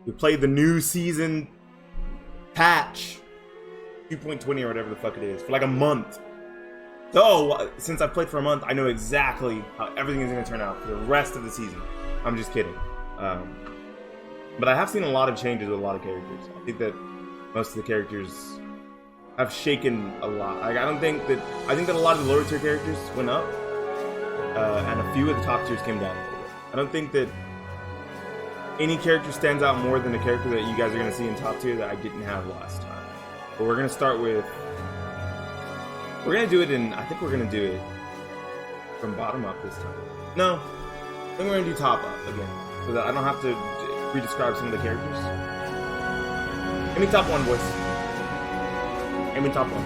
We played the new season patch 2.20 or whatever the fuck it is for like a month. So since I've played for a month, I know exactly how everything is going to turn out for the rest of the season. I'm just kidding. But I have seen a lot of changes with a lot of characters. I think that most of the characters have shaken a lot. Like, I think that a lot of the lower tier characters went up, and a few of the top tiers came down a little bit. I don't think that any character stands out more than the character that you guys are going to see in top tier that I didn't have last time. But we're going to start with... We're going to do it in... I think we're going to do it from bottom up this time. No. I think we're going to do top up again. So that I don't have to re-describe some of the characters. Give me top one, boys. Give me top one.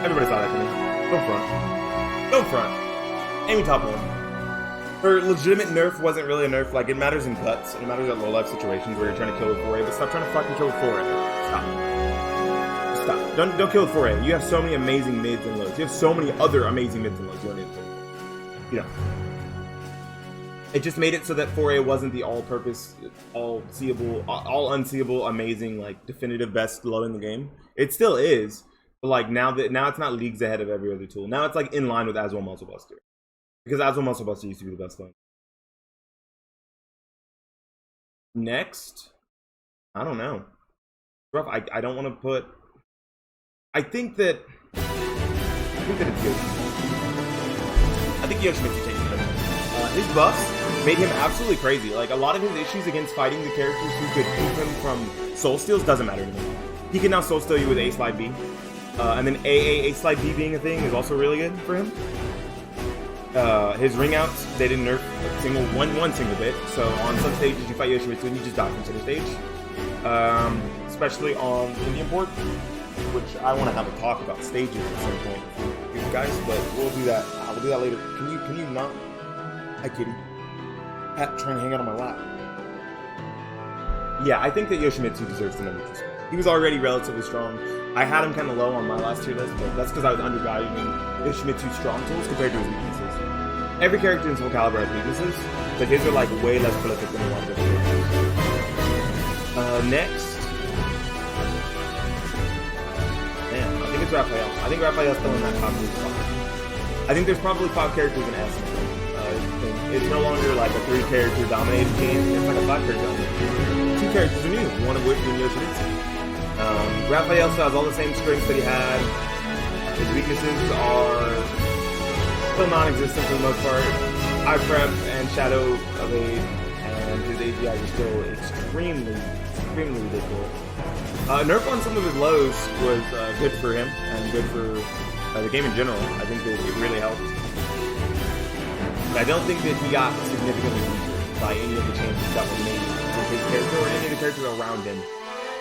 Everybody saw that coming. Go front. Go front. Give me top one. Her legitimate nerf wasn't really a nerf. Like, it matters in cuts. And it matters at low life situations where you're trying to kill with 4A. But stop trying to fucking kill with 4A. Stop. Stop. Don't kill with 4A. You have so many amazing mids and lows. You have so many other amazing mids and lows. You don't need to. You know. It just made it so that 4A wasn't the all-purpose, all-seeable, all-unseeable, amazing, like, definitive best low in the game. It still is, but like now it's not leagues ahead of every other tool. Now it's like in line with As Well Muscle Buster, because As Well Muscle Buster used to be the best low. Next, I don't know. Rough. I don't want to put. I think that it's Yoshi. I think Yoshimitsu takes it. His buffs made him absolutely crazy. Like, a lot of his issues against fighting the characters who could keep him from soul steals doesn't matter anymore. He can now soul steal you with A slide B. And then A slide B being a thing is also really good for him. His ring outs, they didn't nerf one single bit. So on some stages you fight Yoshimitsu and you just die from center stage. Especially on Indian port, which I want to have a talk about stages at some point with you guys, but we'll do that. We'll do that later. Can you not? Hi, kitty. Pat trying to hang out on my lap. Yeah, I think that Yoshimitsu deserves the number 2 spot. He was already relatively strong. I had him kind of low on my last tier list, but that's because I was undervaluing Yoshimitsu's strong tools compared to his weaknesses. Every character in Soul Calibur has weaknesses, but his are like way less prolific than a lot of other characters. Next. Man, I think it's Raphael. I think Raphael's still in that top 3 spot. I think there's probably 5 characters in S. It's no longer like a 3-character dominated game. It's like a 5-character dominated game. 2 characters are new, one of which being Yoshimitsu. Raphael still has all the same strengths that he had. His weaknesses are still non-existent for the most part. High prep and shadow evade, and his AGIs are still extremely ridiculous. Nerf on some of his lows was good for him and good for the game in general. I think that it really helped. I don't think that he got significantly weaker by any of the changes that were made with his character or any of the characters around him.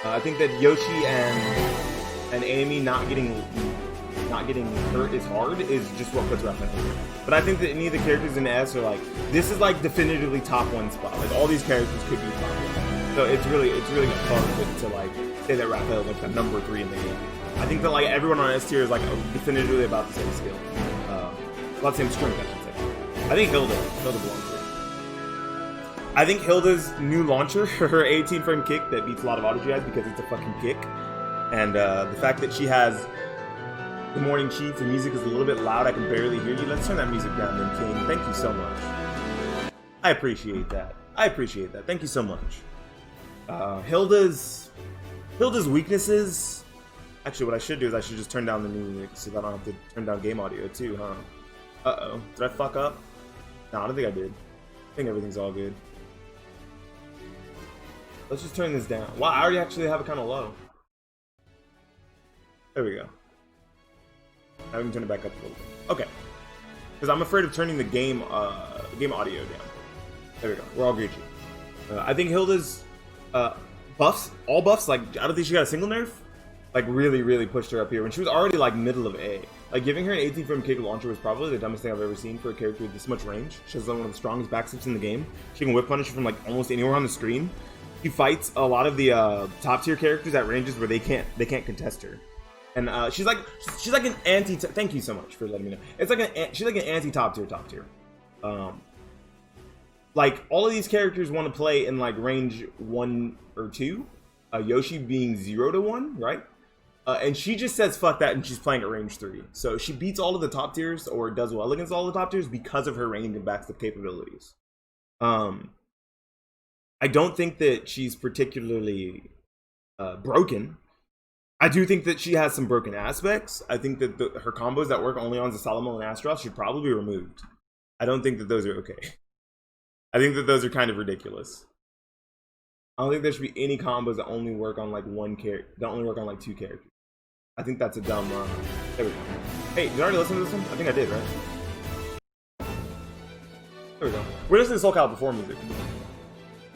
I think that Yoshi and Amy not getting hurt as hard is just what puts Raphael in. But I think that any of the characters in S are like, this is like definitively top 1 spot. Like, all these characters could be top 1. So it's really fun to like say that Raphael is like the number 3 in the game. I think that like everyone on S tier is like definitively about the same skill, about the same strength, I should say. I think Hilda belongs here. I think Hilda's new launcher, her 18-frame kick that beats a lot of auto GIs because it's a fucking kick, and the fact that she has the morning cheats and music is a little bit loud, I can barely hear you. Let's turn that music down then, King. Thank you so much. I appreciate that. Thank you so much. Hilda's weaknesses. Actually, what I should do is I should just turn down the music so that I don't have to turn down game audio too, huh? Uh-oh. Did I fuck up? No, I don't think I did. I think everything's all good. Let's just turn this down. Wow, I already actually have it kind of low. There we go. Now we can turn it back up a little bit. Okay. Because I'm afraid of turning the game audio down. There we go. We're all Gucci. I think Hilda's buffs, all buffs, like, I don't think she got a single nerf. Like, really pushed her up here when she was already like middle of A. Like, giving her an 18-frame kick launcher was probably the dumbest thing I've ever seen for a character with this much range. She has one of the strongest backsteps in the game. She can whip punish from like almost anywhere on the screen. She fights a lot of the top tier characters at ranges where they can't contest her. And she's like an anti. Thank you so much for letting me know. It's like she's like an anti top tier. like all of these characters want to play in like range 1 or 2. Yoshi being 0 to 1, right? And she just says fuck that, and she's playing at range 3. So she beats all of the top tiers, or does well against all the top tiers because of her range and backstep capabilities. I don't think that she's particularly broken. I do think that she has some broken aspects. I think that her combos that work only on Zasalamo and Astros should probably be removed. I don't think that those are okay. I think that those are kind of ridiculous. I don't think there should be any combos that only work on like one character, that only work on like 2 characters. I think that's a dumb there we go. Hey, did I already listen to this one? I think I did, right? There we go. We're listening to Soul Calibur 4 music.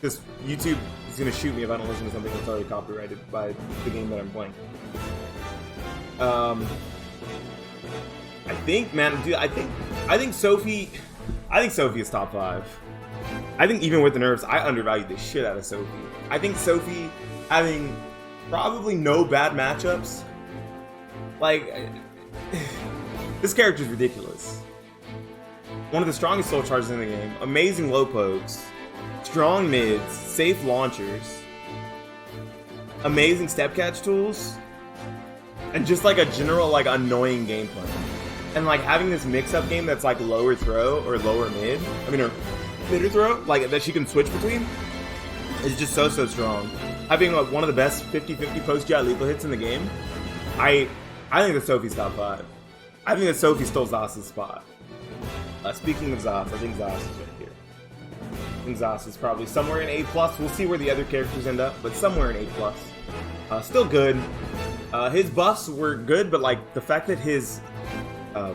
Because YouTube is going to shoot me if I don't listen to something that's already copyrighted by the game that I'm playing. I think, man, dude, I think Sophie is top 5. I think even with the nerfs, I undervalued the shit out of Sophie. I think Sophie having probably no bad matchups, like, this character is ridiculous. One of the strongest soul charges in the game, amazing low pokes, strong mids, safe launchers, amazing step catch tools, and just like a general like annoying gameplay. And like having this mix-up game that's like lower throw or lower mid, I mean, or mid throw, like that she can switch between, is just so strong. Having like one of the best 50-50 post-GI lethal hits in the game, I think that Sophie's top 5. I think that Sophie stole Zos's spot. Speaking of Zos, I think Zos is right here. I think Zos is probably somewhere in A+. We'll see where the other characters end up, but somewhere in A+. Still good. His buffs were good, but like the fact that his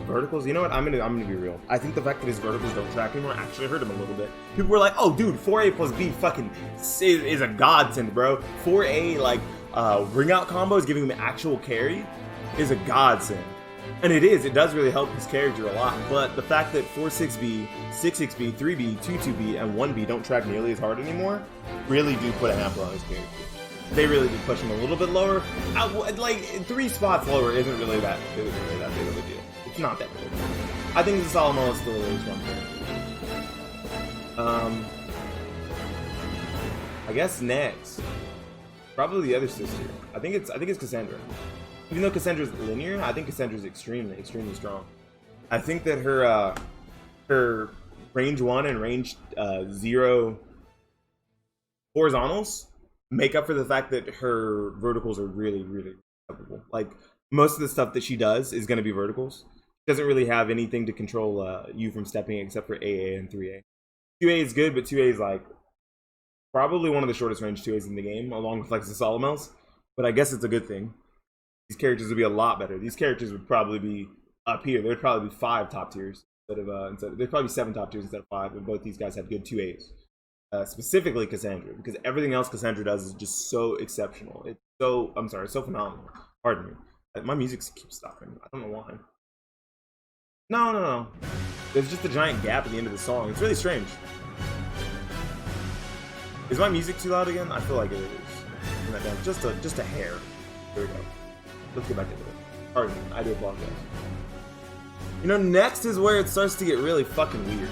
verticals, you know what? I'm gonna be real. I think the fact that his verticals don't track anymore actually hurt him a little bit. People were like, "Oh, dude, 4A plus B fucking is a godsend, bro. 4A like ring out combos giving him actual carry is a godsend." And it is. It does really help his character a lot. But the fact that 4-6B, 6-6B, 3B, 2-2B, and 1B don't track nearly as hard anymore really do put a hamper on his character. They really do push him a little bit lower. Like 3 spots lower isn't really that big of a deal. It's not that big. I think the Solomon is still a really strong character. I guess next, probably the other sister. I think it's Cassandra. Even though Cassandra's linear, I think Cassandra's extremely strong. I think that her range 1 and range 0 horizontals make up for the fact that her verticals are really capable. Like most of the stuff that she does is going to be verticals. She doesn't really have anything to control you from stepping except for AA and 3A. 2A is good, but 2A is like probably one of the shortest range 2As in the game, along with like the Solomels. But I guess it's a good thing. These characters would be a lot better. These characters would probably be up here. There'd probably be 5 top tiers there'd probably 7 top tiers instead of 5. And both these guys have good 2As. Specifically Cassandra, because everything else Cassandra does is just so exceptional. It's so so phenomenal. Pardon me. My music keeps stopping. I don't know why. No. There's just a giant gap at the end of the song. It's really strange. Is my music too loud again? I feel like it is. Turn that down just a hair. There we go. Let's get back into it. Pardon me, I do apologize. You know, next is where it starts to get really fucking weird.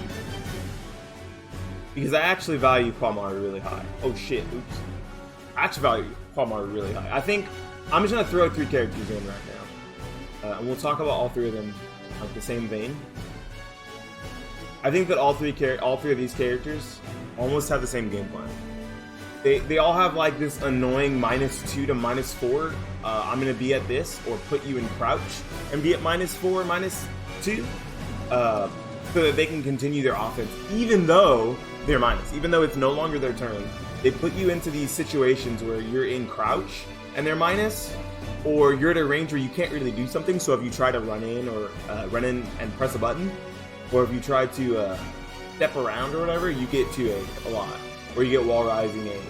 Because I actually value Palmari really high. Oh shit, oops. I actually value Palmari really high. I think I'm just gonna throw 3 characters in right now. And we'll talk about all 3 of them like the same vein. I think that all three of these characters almost have the same game plan. They all have like this annoying -2 to -4. I'm gonna be at this, or put you in crouch and be at -4, -2, so that they can continue their offense, even though they're minus. Even though it's no longer their turn, they put you into these situations where you're in crouch and they're minus, or you're at a range where you can't really do something. So if you try to run in and press a button, or if you try to step around or whatever, you get 2A a lot, or you get wall rising A,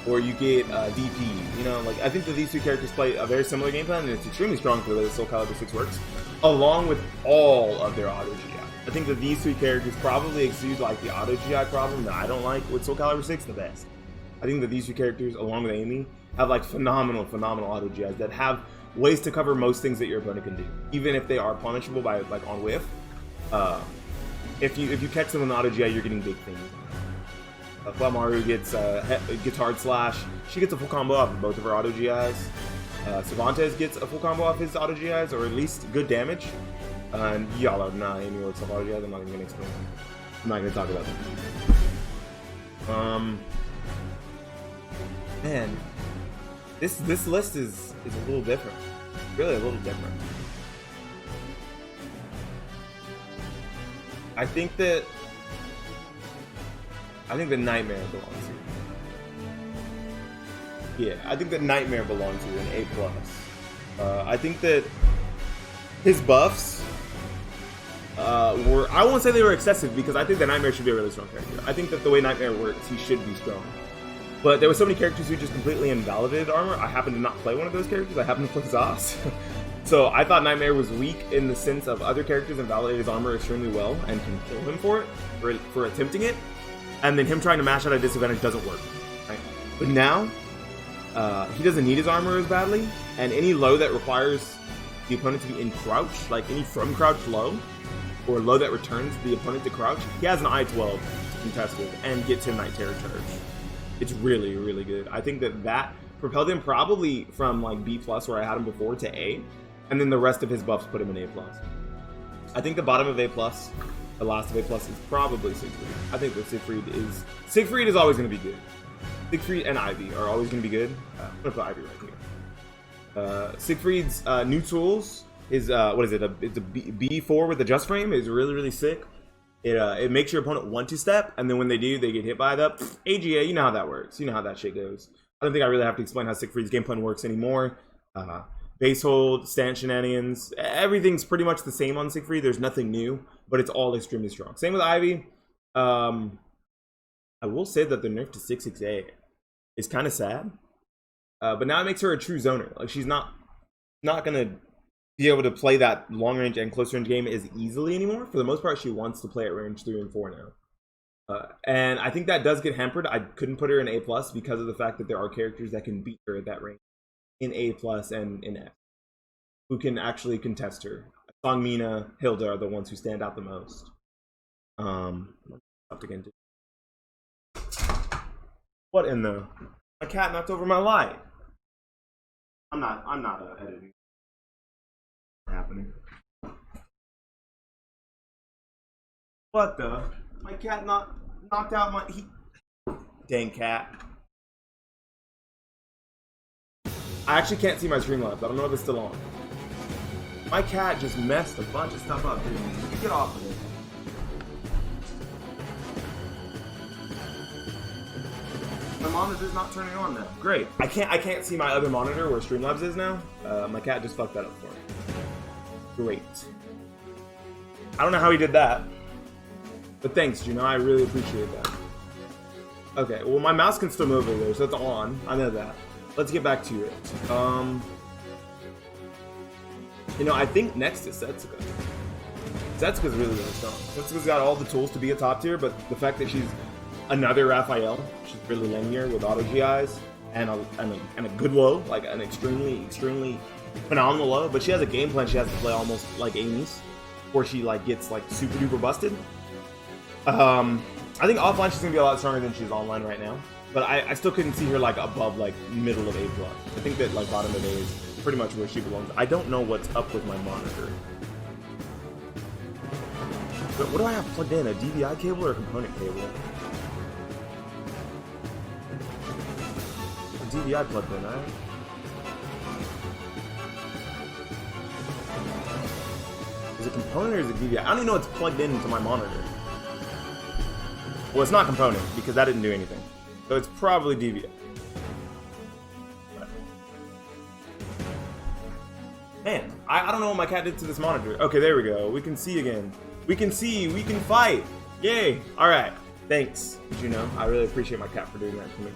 or you get DP. You know, like I think that these 2 characters play a very similar game plan, and it's extremely strong for the way that Soul Calibur 6 works, along with all of their auto GI. I think that these 3 characters probably exude like the auto GI problem that I don't like with Soul Calibur 6 the best. I think that these 2 characters, along with Amy, have like phenomenal auto GIs that have ways to cover most things that your opponent can do, even if they are punishable by like on whiff. If you catch them with an auto GI, you're getting big things. Flamaru gets hard slash. She gets a full combo off of both of her auto GIs. Cervantes gets a full combo off his auto GIs, or at least good damage. And y'all are not any words of auto GIs. I'm not even gonna explain them. I'm not gonna talk about them. Man, this list is a little different. Really a little different. I think the Nightmare belongs here. Yeah, I think that Nightmare belongs here in A+. I think that his buffs were, I won't say they were excessive, because I think that Nightmare should be a really strong character. I think that the way Nightmare works, he should be strong. But there were so many characters who just completely invalidated armor. I happen to not play one of those characters. I happen to play Zos. So I thought Nightmare was weak in the sense of other characters invalidate his armor extremely well and can kill him for it, for attempting it. And then him trying to mash out a disadvantage doesn't work. Right? But now, he doesn't need his armor as badly, and any low that requires the opponent to be in crouch, like any from crouch low, or low that returns the opponent to crouch, he has an I-12 to contest with and gets him Night Terror charge. It's really, really good. I think that propelled him probably from like B+, where I had him before, to A, and then the rest of his buffs put him in A+. I think the bottom of A+, the last of A+, is probably Siegfried. I think that Siegfried is always going to be good. Siegfried and Ivy are always going to be good. I'm going to put Ivy right here. Siegfried's new tools, his, what is it? It's a B4 with the Just Frame, is really, really sick. It makes your opponent want to step, and then when they do, they get hit by the AGA. You know how that works. You know how that shit goes. I don't think I really have to explain how Siegfried's game plan works anymore. Base hold, stand shenanigans, everything's pretty much the same on Siegfried. There's nothing new, but it's all extremely strong. Same with Ivy. I will say that the nerf to 668 is kind of sad, but now it makes her a true zoner. Like, she's not gonna be able to play that long range and close range game as easily anymore. For the most part, she wants to play at range 3 and 4 now. And I think that does get hampered. I couldn't put her in A+ because of the fact that there are characters that can beat her at that range in A+ and in F, who can actually contest her. Songmina, Hilda are the ones who stand out the most. Again. What in the? My cat knocked over my light. I'm not editing. Happening. What the? My cat knocked out my. Dang cat. I actually can't see my Streamlabs. I don't know if it's still on. My cat just messed a bunch of stuff up, dude. Get off of it. My monitor's not turning on now. Great. I can't see my other monitor where Streamlabs is now. My cat just fucked that up for me. Great. I don't know how he did that, but thanks, Juno. I really appreciate that. Okay, well, my mouse can still move over there, so it's on. I know that. Let's get back to it. You know, I think next is Setsuka. Setsuka's really, really strong. Setsuka's got all the tools to be a top tier, but the fact that she's another Raphael, she's really linear with auto GIs and a good low, like an extremely phenomenal low. But she has a game plan she has to play almost like Amy's, where she like gets like super duper busted. I think offline she's gonna be a lot stronger than she's online right now. But I still couldn't see her like above like middle of A+. I think that like bottom of A is pretty much where she belongs. I don't know what's up with my monitor. But what do I have plugged in? A DVI cable or a component cable? A DVI plugged in, right? Is it component or is it DVI? I don't even know it's plugged into my monitor. Well, it's not component because that didn't do anything. So it's probably DVI. Man, I don't know what my cat did to this monitor. Okay, there we go. We can see again. We can see. We can fight. Yay. All right. Thanks, Juno. I really appreciate my cat for doing that for me.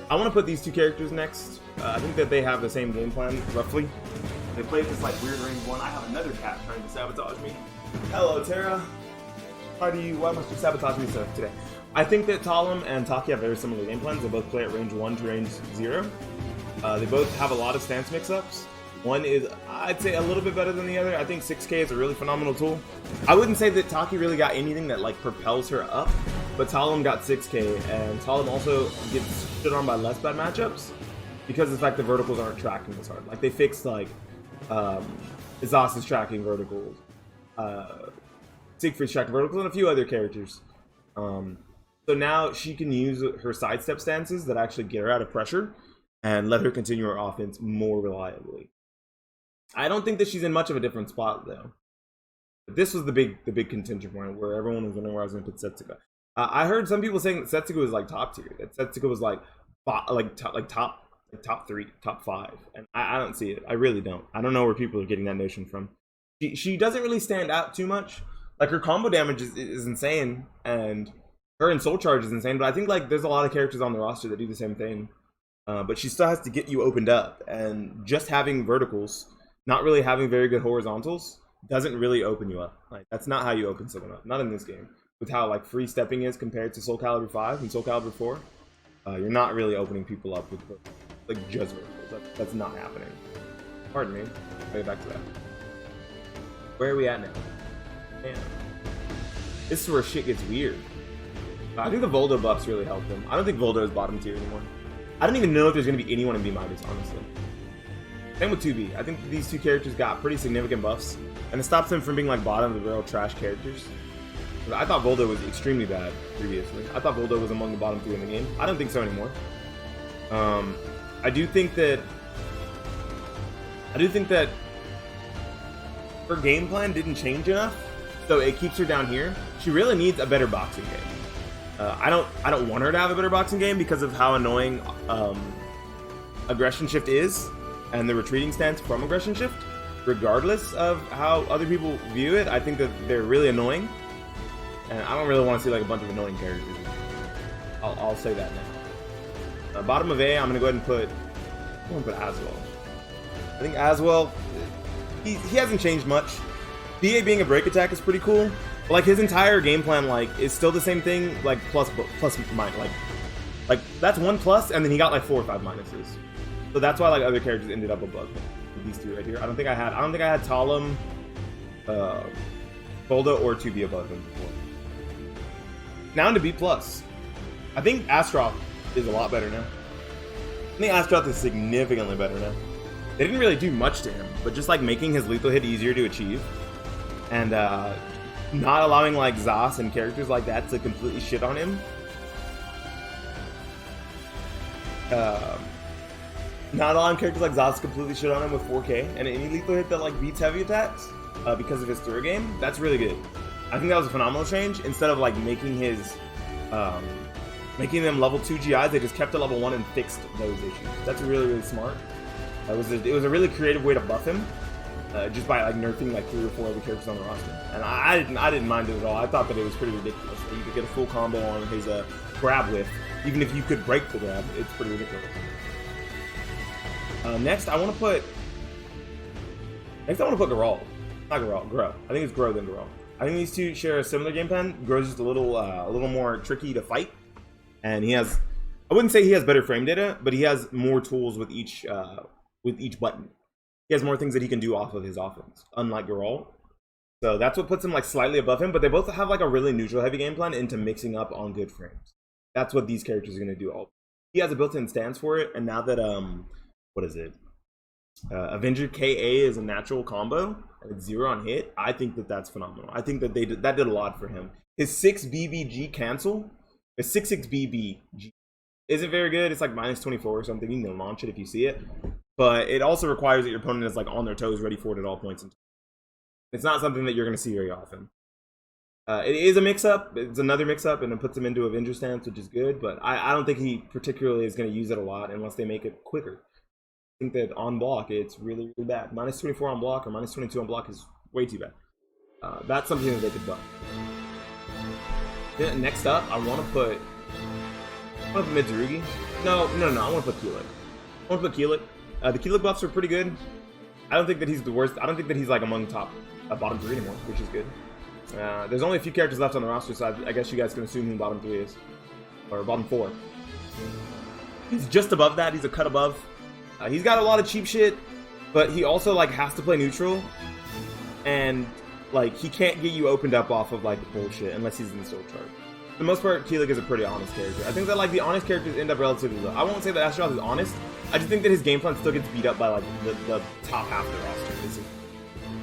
I want to put these two characters next. I think that they have the same game plan, roughly. They play this like weird range one. I have another cat trying to sabotage me. Hello, Tara. Why must you sabotage me so today? I think that Talim and Taki have very similar game plans. They both play at range 1 to range 0. They both have a lot of stance mix-ups. One is, I'd say, a little bit better than the other. I think 6K is a really phenomenal tool. I wouldn't say that Taki really got anything that like propels her up. but Talon got 6k, and Talon also gets shit on by less bad matchups because of the fact the verticals aren't tracking as hard. Like they fixed like Izas is tracking verticals, Siegfried's tracking verticals, and a few other characters. So now she can use her sidestep stances that actually get her out of pressure and let her continue her offense more reliably. I don't think that she's in much of a different spot though. But this was the big contention point where everyone was wondering where I was going to put Setsuko. I heard some people saying that Setsuko was like top tier. That Setsuko was like top 3, top 5, and I don't see it. I really don't. I don't know where people are getting that notion from. She doesn't really stand out too much. Like her combo damage is insane, and her and soul charge is insane. But I think like there's a lot of characters on the roster that do the same thing. But she still has to get you opened up, and just having verticals, not really having very good horizontals, doesn't really open you up. Like that's not how you open someone up. Not in this game. With how like free stepping is compared to Soul Calibur 5 and Soul Calibur 4, you're not really opening people up with like just verticals. That's not happening. Pardon me. I'll get back to that. Where are we at now? Man, this is where shit gets weird. I think the Voldo buffs really helped him. I don't think Voldo is bottom tier anymore. I don't even know if there's going to be anyone in B-, honestly. Same with 2B. I think these two characters got pretty significant buffs, and it stops them from being like bottom of the barrel trash characters. I thought Voldo was extremely bad previously. I thought Voldo was among the bottom 3 in the game. I don't think so anymore. I do think that her game plan didn't change enough, so it keeps her down here. She really needs a better boxing game. I don't want her to have a better boxing game because of how annoying aggression shift is and the retreating stance from aggression shift. Regardless of how other people view it, I think that they're really annoying, and I don't really want to see like a bunch of annoying characters. I'll say that now. Bottom of A, I'm gonna go ahead and put Aswell. I think Aswell, he hasn't changed much. BA being a break attack is pretty cool. But like his entire game plan like is still the same thing, like plus minus, like that's 1+, and then he got like 4 or 5 minuses. So that's why like other characters ended up above him. These two right here. I don't think I had Talum, Bolda, or 2B above him before. Now into B+. I think Astroth is a lot better now. I think Astroth is significantly better now. They didn't really do much to him, but just like making his lethal hit easier to achieve, and not allowing like Zas and characters like that to completely shit on him. Not allowing characters like Zas to completely shit on him with 4K and any lethal hit that like beats heavy attacks because of his throw game. That's really good. I think that was a phenomenal change. Instead of like making them level 2 GIs, they just kept it level 1 and fixed those issues. That's really smart. It was a really creative way to buff him, just by like nerfing like 3 or 4 other characters on the roster. And I didn't mind it at all. I thought that it was pretty ridiculous that you could get a full combo on his grab whiff, even if you could break the grab. It's pretty ridiculous. Next, I want to put Garol. Not Garol, Grow. I think it's Grow than Garol. I think these two share a similar game plan. Grow's just a little more tricky to fight, and he has, I wouldn't say he has better frame data, but he has more tools with each button. He has more things that he can do off of his offense, unlike Garol. So that's what puts him like slightly above him, but they both have like a really neutral heavy game plan into mixing up on good frames. That's what these characters are going to do. He has a built-in stance for it, and now that what is it? Avenger KA is a natural combo, and it's 0 on hit. I think that that's phenomenal. I think that that did a lot for him. His 6 BBG cancel, his 6 BBG isn't very good. It's like -24 or something. You can launch it if you see it, but it also requires that your opponent is like on their toes, ready for it at all points. It's not something that you're going to see very often. It is a mix-up. It's another mix-up, and it puts him into Avenger stance, which is good. But I don't think he particularly is going to use it a lot unless they make it quicker. I think that on block it's really bad. -24 on block or -22 on block is way too bad. That's something that they could buff. Then next up, I want to put Mitsurugi. No. I want to put Keelik. The Keelik buffs are pretty good. I don't think that he's the worst. I don't think that he's like among bottom 3 anymore, which is good. There's only a few characters left on the roster, so I guess you guys can assume who bottom 3 is, or bottom 4. He's just above that. He's a cut above. He's got a lot of cheap shit, but he also like has to play neutral, and like he can't get you opened up off of like bullshit unless he's in the soul chart. the most part, Tealik is a pretty honest character. I think that like the honest characters end up relatively low. I won't say that Astaroth is honest. I just think that his game plan still gets beat up by like the top half of the roster. Basically.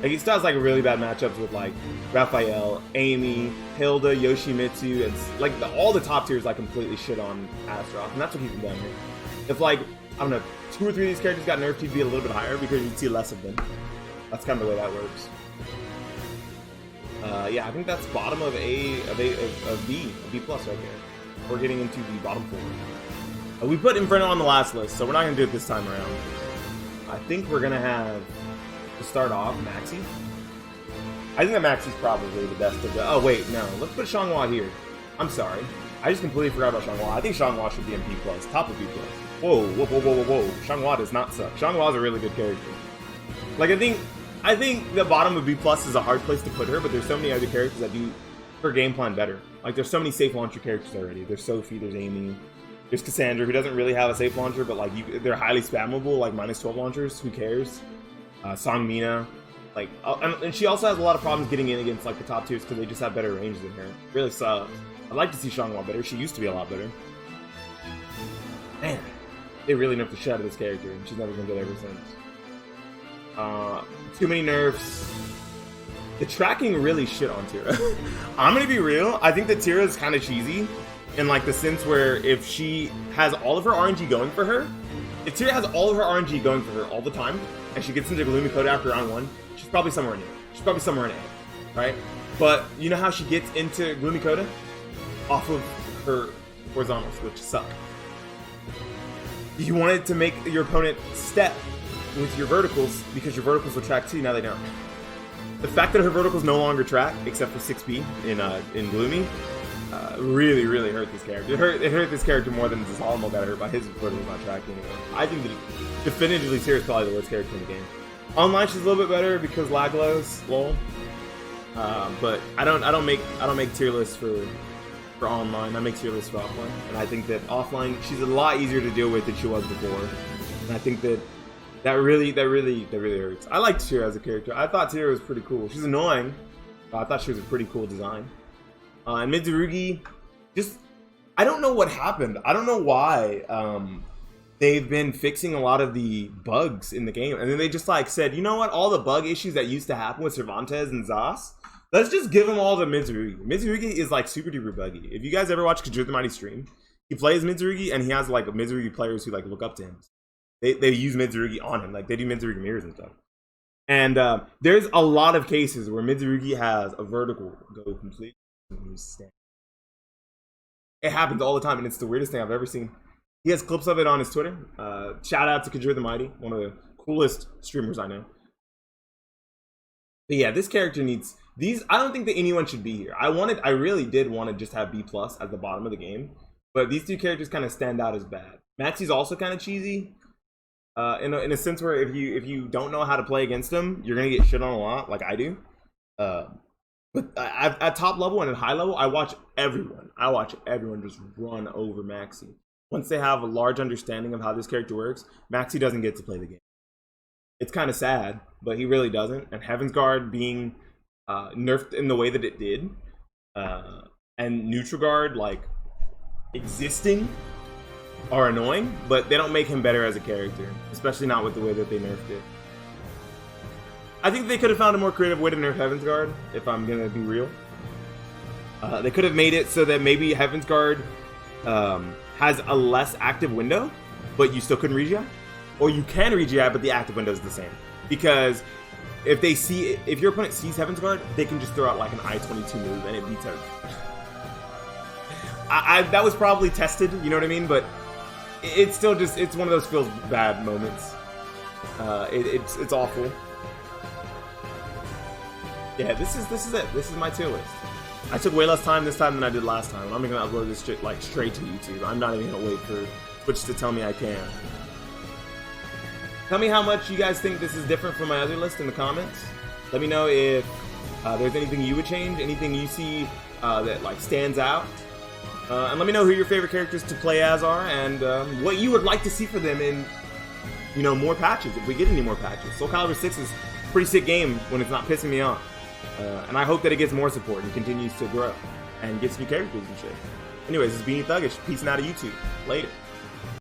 Like he still has like really bad matchups with like Raphael, Amy, Hilda, Yoshimitsu. It's like all the top tiers like completely shit on Astaroth, and that's what he's done here. If like I don't know, 2 or 3 of these characters got nerfed, he'd be a little bit higher because you'd see less of them. That's kind of the way that works. Yeah, I think that's bottom of B plus right here. We're getting into the bottom 4. We put Inferno on the last list, so we're not gonna do it this time around. I think we're gonna have to start off Maxi. I think that Maxi's probably the best of the. Oh wait, no, let's put Xianghua here. I'm sorry, I just completely forgot about Xianghua. I think Xianghua should be in B plus, top of B plus. Whoa, whoa, whoa, whoa, whoa, whoa! Xianghua does not suck. Xianghua is a really good character. Like I think the bottom of B plus is a hard place to put her, but there's so many other characters that do her game plan better. Like there's so many safe launcher characters already. There's Sophie, there's Amy, there's Cassandra, who doesn't really have a safe launcher, but like they're highly spammable, like -12 launchers. Who cares? Songmina, like, and she also has a lot of problems getting in against like the top tiers because they just have better range than her. It really sucks. I'd like to see Xianghua better. She used to be a lot better. Man, they really nerfed the shit out of this character, and she's never been good ever since. Too many nerfs. The tracking really shit on Tira. I'm gonna be real. I think that Tira is kind of cheesy in like the sense where if she has all of her RNG going for her, if Tira has all of her RNG going for her all the time, and she gets into Gloomy Coda after round 1, she's probably somewhere in A. She's probably somewhere in A, right? But you know how she gets into Gloomy Coda? Off of her horizontals, which suck. You wanted to make your opponent step with your verticals because your verticals will track too. Now they don't. The fact that her verticals no longer track except for 6B in Gloomy really hurt this character. It hurt this character more than Zalmo got hurt by his verticals not tracking anymore. I think that definitively Tira is probably the worst character in the game. Online she's a little bit better because Laglos, lol. But I don't make tier lists for online. I make tier lists for offline, and I think that offline she's a lot easier to deal with than she was before. And I think that really hurts. I like Tira as a character. I thought Tira was pretty cool. She's annoying, but I thought she was a pretty cool design. And Mitsurugi, I don't know what happened. I don't know why they've been fixing a lot of the bugs in the game, and then they just like said, you know what? All the bug issues that used to happen with Cervantes and Zas, let's just give them all to Mitsurugi. Mitsurugi is like super duper buggy. If you guys ever watch Kajur the Mighty stream, he plays Mitsurugi, and he has like Mitsurugi players who like look up to him. They use Mitsurugi on him, like they do Mitsurugi mirrors and stuff. And there's a lot of cases where Mitsurugi has a vertical go completely. It happens all the time, and it's the weirdest thing I've ever seen. He has clips of it on his Twitter. Shout out to Kajur the Mighty, one of the coolest streamers I know. But yeah, this character needs these. I don't think that anyone should be here. I really did want to just have B plus at the bottom of the game, but these two characters kind of stand out as bad. Maxi's also kind of cheesy. In a sense where if you don't know how to play against him, you're gonna get shit on a lot, like I do. But at top level and at high level, I watch everyone just run over Maxi. Once they have a large understanding of how this character works, Maxi doesn't get to play the game. It's kind of sad, but he really doesn't. And Heaven's Guard being nerfed in the way that it did, and Neutral Guard like existing, are annoying, but they don't make him better as a character, especially not with the way that they nerfed it. I think they could have found a more creative way to nerf Heaven's Guard, if I'm gonna be real. They could have made it so that maybe Heaven's Guard has a less active window, but you still couldn't regi, or you can regi, but the active window is the same. Because if your opponent sees Heaven's Guard, they can just throw out like an I-22 move and it beats everything. That was probably tested, you know what I mean? But it's still it's one of those feels bad moments. It's awful. Yeah, this is it. This is my tier list. I took way less time this time than I did last time. I'm gonna upload this shit like straight to YouTube. I'm not even gonna wait for Twitch to tell me I can. Tell me how much you guys think this is different from my other list in the comments. Let me know if there's anything you would change, anything you see that like stands out. And let me know who your favorite characters to play as are, and what you would like to see for them in, more patches, if we get any more patches. Soul Calibur 6 is a pretty sick game when it's not pissing me off. And I hope that it gets more support and continues to grow. and gets new characters and shit. Anyways, this is Beanie Thuggish. Peace out of YouTube. Later.